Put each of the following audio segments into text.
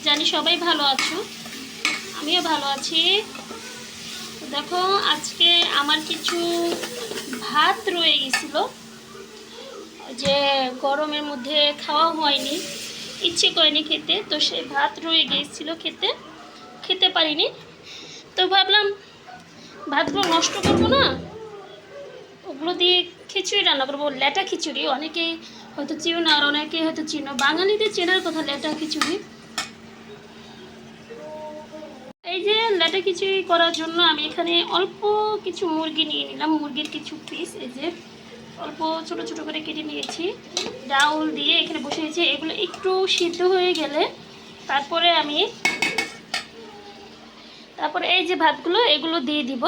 জানি সবাই ভালো আছো, আমিও ভালো আছি। দেখো আজকে আমার কিছু ভাত রয়ে গেছিলো, যে গরমের মধ্যে খাওয়া হয়নি, ইচ্ছে করেনি খেতে, তো সেই ভাত রয়ে গিয়েছিল, খেতে পারিনি। তো ভাবলাম ভাতগুলো নষ্ট করবো না, ওগুলো দিয়ে খিচুড়ি রান্না করবো, ল্যাটা খিচুড়ি। অনেকেই হয়তো চিনো না, আর অনেকেই হয়তো চিনো, বাঙালিদের চেনার কথা ল্যাটা খিচুড়ি। এই যে ল্যাটা খিচুড়ি করার জন্য আমি এখানে অল্প কিছু মুরগি নিয়ে নিলাম, মুরগির কিছু পিস, এই যে অল্প ছোট ছোট করে কেটে নিয়েছি, ডাউল দিয়ে এখানে বসিয়েছি। এগুলো একটু সিদ্ধ হয়ে গেলে তারপরে এই যে ভাতগুলো এগুলো দিয়ে দিব।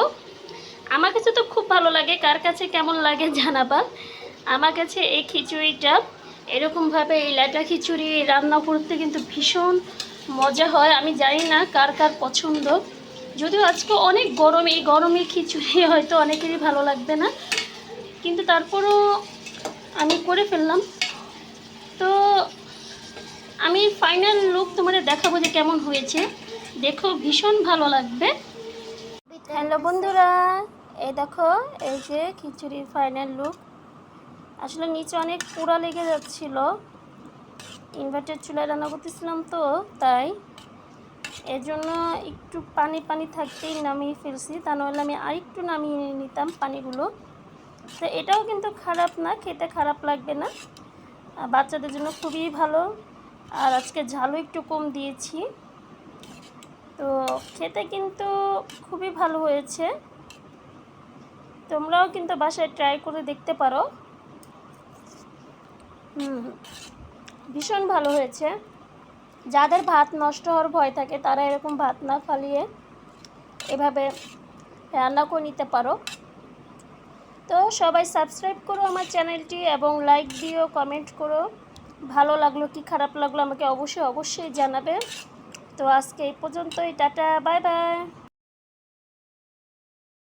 আমার কাছে তো খুব ভালো লাগে, কার কাছে কেমন লাগে জানাবা। আমার কাছে এই খিচুড়িটা এরকমভাবে, এই ল্যাটা খিচুড়ি রান্না করতে কিন্তু ভীষণ মজা হয়। আমি জানি না কার কার পছন্দ, যদিও আজকে অনেক গরম, এই গরমে খিচুড়ি হয়তো অনেকেরই ভালো লাগবে না, কিন্তু তারপরও আমি করে ফেললাম। তো আমি ফাইনাল লুক তোমাদের দেখাবো যে কেমন হয়েছে, দেখো ভীষণ ভালো লাগবে। হ্যালো বন্ধুরা, এই দেখো এই যে খিচুড়ির ফাইনাল লুক। আসলে নিচে অনেক পোড়া লেগে যাচ্ছিল, ইনভার্টার চুলায় রান্না করতেছিলাম, তো তাই এর জন্য একটু পানি পানি থাকতেই নামিয়ে ফেলছি, তা নাহলে আমি আরেকটু নামিয়ে নিতাম পানিগুলো। তো এটাও কিন্তু খারাপ না, খেতে খারাপ লাগবে না, বাচ্চাদের জন্য খুবই ভালো। আর আজকে ঝালও একটু কম দিয়েছি, তো খেতে কিন্তু খুবই ভালো হয়েছে। তোমরাও কিন্তু বাসায় ট্রাই করে দেখতে পারো। ভীষণ ভালো হয়েছে। যাদের ভাত নষ্ট হওয়ার ভয় থাকে তারা এরকম ভাত না ফালিয়ে এভাবে রান্না করে নিতে পারো। তো সবাই সাবস্ক্রাইব করো আমার চ্যানেলটি, এবং লাইক দিও, কমেন্ট করো, ভালো লাগলো কি খারাপ লাগলো আমাকে অবশ্যই জানাবে। তো আজকে এই পর্যন্তই, টাটা, বাই বাই।